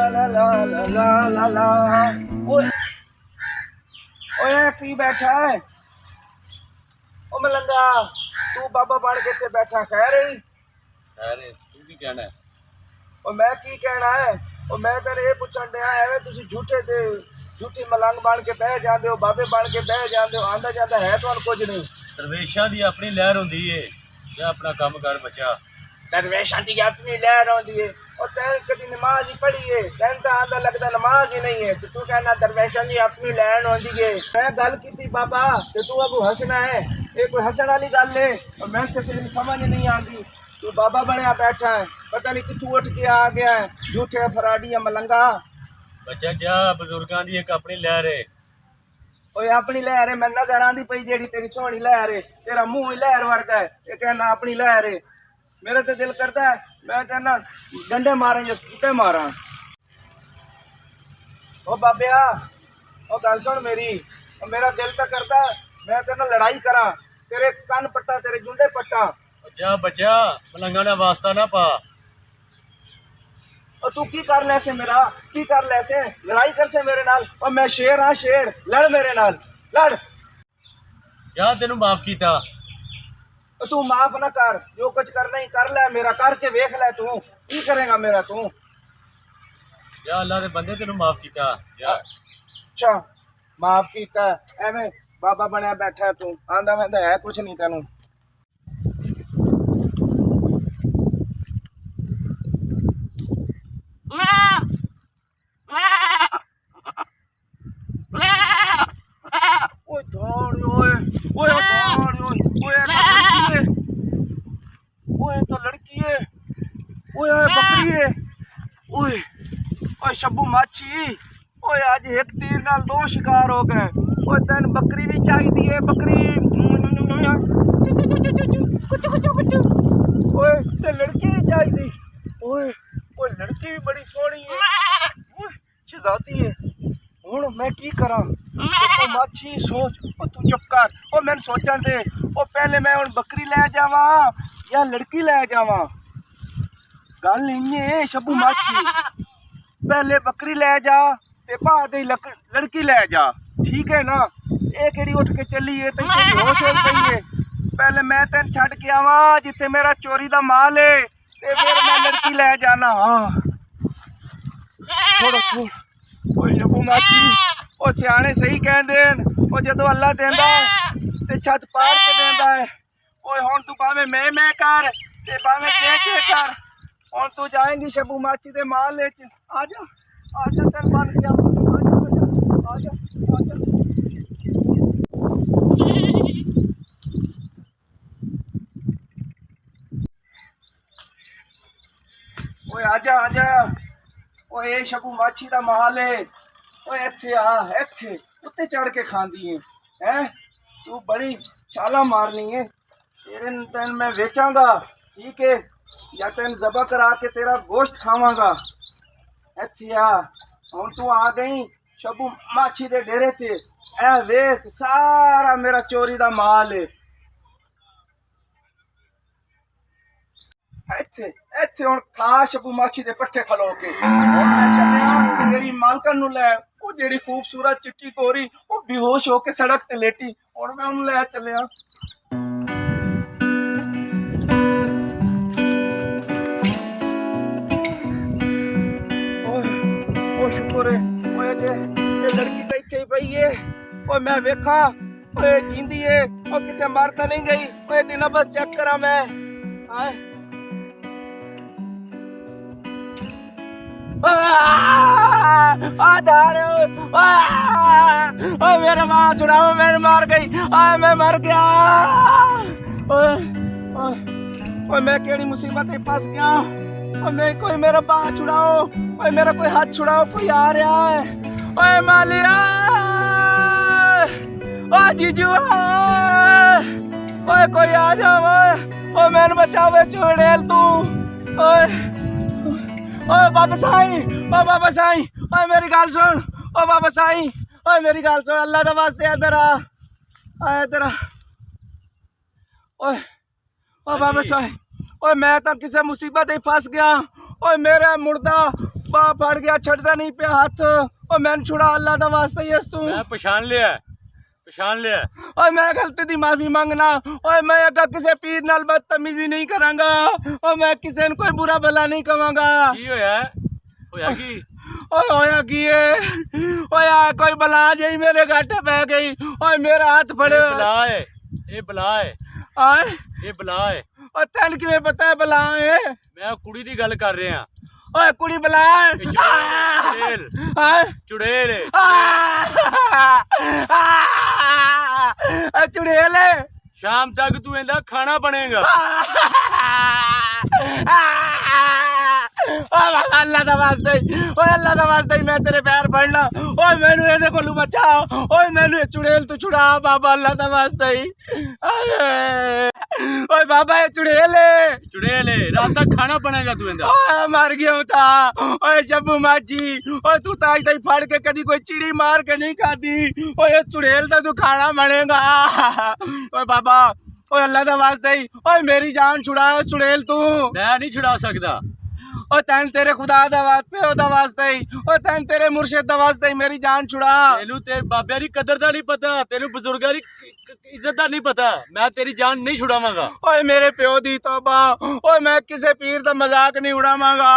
ला ला ला ला ला ला। ओए ओए की बैठा है? ओ मलंगा तू बाबा बन के इत्थे बैठा खैर ही? अरे तू की कहना है? ओ मैं की कहना है? ओ मैं तेरे ये पूछण दिया एवें तुसी झूठे ते झूठी मलंग बन के बह जांदे हो, बाबे बन के बह जांदे हो, आंदा जांदा है तुहानू कुछ नहीं। दरवेशां दी अपनी लहर हुंदी है, जा अपना काम कर बचा। दरवेशां दी अपनी लहर होंदी है और तैन कदी नमाज ही पढ़ी है, तैन तो आंदा लगदा नमाज ही नहीं है, तो तू कहना दरवेशां दी अपनी लहर होंदी है। मैं गल कीती बाबा ते तू अगू हंसना है, ये कोई हंसण वाली गल है? और मैं तो तेरी समझ नहीं आती, तू बाबा बनया बैठा है, पता नहीं कितों उठ के आ गया है, झूठे फराडिया मलंगा। बच्चा जा बुजुर्गां दी एक अपनी लहर है। ओए अपनी लहर है, मैं नजर आंदी पई जेड़ी तेरी सोहनी लहर है, तेरा मुंह ही लहर वर्गा है, ये कहना अपनी लहर है। मेरा तो दिल करता है मैं कहना डंडे मारा या सूटे मारा। ओ बाबिया ओ गल सुन मेरी, मेरा दिल तो करता है मैं तेरे नाल लड़ाई करा, तेरे कन पट्टा तेरे जुंडे पट्टा। जा बच्चा मलंगा ना वास्ता ना पा। और तू की कर ले से मेरा की कर ले से लड़ाई कर से मेरे नाल? और मैं शेर हाँ शेर, लड़ मेरे नाल लड़। जा तेनू माफ कीता। तू माफ ना कर, जो कुछ करना ही कर ले, मेरा करके वेख ले, तू की करेगा मेरा तू? जा अल्लाह दे बंदे तेनू माफ कीता जा। अच्छा माफ कीता एवें बाबा बनया बैठा है तू, आंदा वंदा है कुछ नहीं तेनू। ओए दौड़ ओए ओए दौड़ ओए ओए तो लड़की है, ओए बकरी है, ओए ओए शब्बू माछी, ओए आज एक तीर नाल दो शिकार हो गए। ओए तेन बकरी भी चाहिए है, बकरी ओए ते लड़की भी चाहिए। ओए ओए लड़की भी बड़ी सोहनी है, ओए शहजादी है। हुण मैं की करा? ओ माछी सोच, ओ तू चुप कर, ओ मैंने सोचण दे। ओ पहले मैं हुण बकरी लै जावां या लड़की लै जावां? गल इ'यां शब्बू माछी, पहले बकरी लै जा ते बाद लड़की लै जा, ठीक है ना? ये केड़ी उठ के चली है, तैਨੂੰ तेरी होश होई पई है? पहले मैं तेन छड्ड के आवां जिथे मेरा चोरी दा माल है, ते फिर मैं लड़की लै जाना। हाँ छोड़ो छोड़। ओए शब्बू माछी, ओ सियाणे सही कहंदे न, ओ जदों अल्लाह देंदा ते छत पाड़ के देंदा है। ओए हुण तू भावें मैं कर ते भावें चे कर, हुण तू जाएंगी शब्बू माछी दे माल च। आजा आजा तेन बन गया, आजा आजा आजा। ओए आजा आजा, ओए ये शब्बू माछी दा माल है। ओए इत्थे आ, इत्थे उत्ते चढ़ के खांदी है हैं? तू बड़ी छाला मारनी है, तेरे तेन मैं बेचांगा, ठीक है? या तेन ज़बह करा के तेरा गोश्त खावांगा। इत्थे आ, हुण तू आ गई शब्बू माछी दे डेरे ते। ए वेख सारा मेरा चोरी दा माल है। इत्थे इत्थे हुण खा शब्बू माछी दे पट्ठे खलो के। हुण मैं चलिया तेरी मालकन नूं लै, ओ जेड़ी खूबसूरत चिट्टी गोरी ओ बेहोश होके सड़क ते लेटी, हुण मैं उन्हूं लै चलिया। ओए ओ शुक्र है, ओए जे ये लड़की तो इत्थे ही पई है। ओए मैं वेखा ओए जींदी है, ओ किते मर तां नहीं गई? ओए दिना बस चेक करा मैं। हाय मेरा माँ छुड़ाओ, मेरे मार गई, मैं मर गया। ओए मैं केड़ी मुसीबत में फंस गया? मैं कोई मेरा बाह छुड़ाओ, ओए मेरा कोई हाथ छुड़ाओ, कोई आ रहा है। ओए मालिया, ओ जीजू, ओए कोई आ जाओ, ओए मैंने बचाओ चुड़ैल तू। ओए ओए बाबा साईं, ओ बाबा साईं, ओए मेरी गल सुन, ओ बाबा साईं, ओए मेरी गल सुन, अल्लाह दा वास्ते इधर आ इधर आ। ओए ओ बाबा साईं, ओए मैं तो किसी मुसीबत ही फंस गया, ਓਏ ਮੇਰਾ ਮੁਰਦਾ ਬਾਹ ਫੜ ਗਿਆ ਛੱਡਦਾ ਨਹੀਂ ਪਿਆ ਹੱਥ ਓਏ ਮੈਨੂੰ ਛੁੜਾ ਅੱਲਾ ਦਾ ਵਾਸਤਾ ਹੀ ਇਸ ਤੂੰ मैं पछाण लिया ਓਏ ਮੈਂ ਗਲਤੀ ਦੀ ਮਾਫੀ ਮੰਗਣਾ ਓਏ ਮੈਂ ਅੱਗਾ ਕਿਸੇ ਪੀਰ ਨਾਲ ਬਦਤਮੀਜ਼ੀ ਨਹੀਂ ਕਰਾਂਗਾ ਓਏ ਮੈਂ ਕਿਸੇ ਨੂੰ ਕੋਈ ਬੁਰਾ ਭਲਾ ਨਹੀਂ ਕਵਾਂਗਾ की होया की ਓਏ ਹੋਇਆ ਕੀ ਏ ਓਏ ਆ ਕੋਈ ਬਲਾ ਜਿਹੀ ਮੇਰੇ ਘਾਟੇ ਪੈ ਗਈ ਓਏ ਮੇਰਾ ਹੱਥ ਫੜਿਓ ये बला है ਆਏ ये बला है ਓਏ ਤੈਨੂੰ ਕਿਵੇਂ ਪਤਾ ਹੈ ਬਲਾ ਏ मैं कुड़ी दी गल कर रहा ਓਏ ਕੁੜੀ ਬਲਾ ਏ चुड़ैल ਆਏ चुड़ैल ਚੁੜੇਲ शाम तक तू इंदा खाना बनेगा अल्लाह दा वास्ते ओए अल्लाह दा वास्ते मैं तेरे पैर पड़ना ओए मैनू ਇਹਦੇ ਕੋਲੋਂ बचा ओए मैनू चुड़ैल तू छुड़ा बाबा अल्लाह दा वास्ते ओए बाबा ये चुड़ैल रात तक खाना बनेगा तू इंदा ओए मर गया था ओए जब्बू माची ओए तू ताई ताई फाड़ के कदी कोई चिड़ी मार के नहीं खाती ओए चुड़ैल दा तू खाना बनेगा ओए बाबा ओए अल्लाह दा वास्ते ओए मेरी जान छुड़ा चुड़ैल तू मैं नहीं छुड़ा सकदा ओ तैन तेरे खुदा दा वास्ते ओदा वास्ते ही ओ तैन तेरे मुर्शिद दा वास्ते ही मेरी जान छुड़ा तेनू ते बाबे दी कदर दा नहीं पता तेनू बुजुर्गां दी इज्जत दा नहीं पता मैं तेरी जान नहीं छुड़ावांगा ओए मेरे प्यो दी तौबा ओए मैं किसे पीर दा मजाक नहीं उड़ावांगा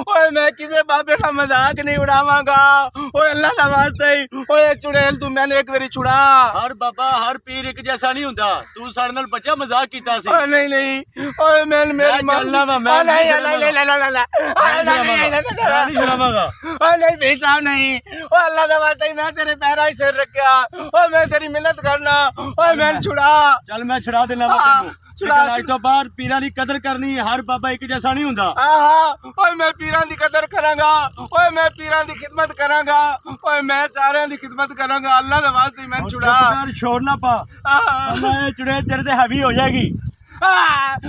ओए मैं किसे बाबे दा मजाक नहीं उड़ावांगा ओए अल्लाह दा वास्ते ही ओए चुड़ैल तू मैंने एक बारी छुड़ा हर बाबा हर पीर एक जैसा नहीं हुंदा तू साडे नाल बच्चा मजाक कीता सी ओए नहीं ओए मैं मेरी मां चलना वा मैं नहीं नहीं छुड़ावांगा ओए नहीं बेटा नहीं ओए अल्लाह दा वास्ते मैं तेरे पैरां ही सिर रखया ओए मैं तेरी मिन्नत करना ओए मैंने छुड़ा चल मैं छुड़ा देना वा तेनू लेकिन आज तो बाद पीरां दी कदर करनी हर बाबा एक जैसा नहीं हुंदा ओए मैं पीरां दी कदर करांगा ओए मैं पीरां दी खिदमत करांगा ओए मैं सारियां दी खिदमत करांगा अल्लाह दा वास्ते मैंने छुड़ा शोर ना पा अल्लाह ये चुड़ैल तेरे ते हैवी हो जाएगी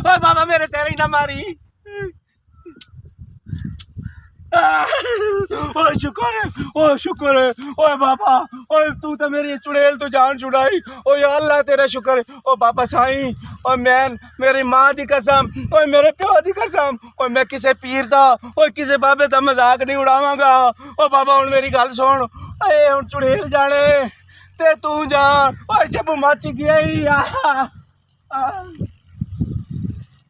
ओए बाबा मेरे सिर ही ना मारी ओए शुक्र है ओए बाबा ओए तू तो मेरी चुड़ैल तो जान छुड़ाई ओए अल्लाह तेरा शुक्र ओ बाबा साईं ओए मैं मेरी मां दी कसम ओए मेरे प्यो दी कसम ओए मैं किसे पीर दा ओए किसे बाबे दा मजाक नहीं उड़ावांगा ओ बाबा हुण मेरी गल सुन ए हुण चुड़ैल जाने ते तू जान ओए जब मच गया ही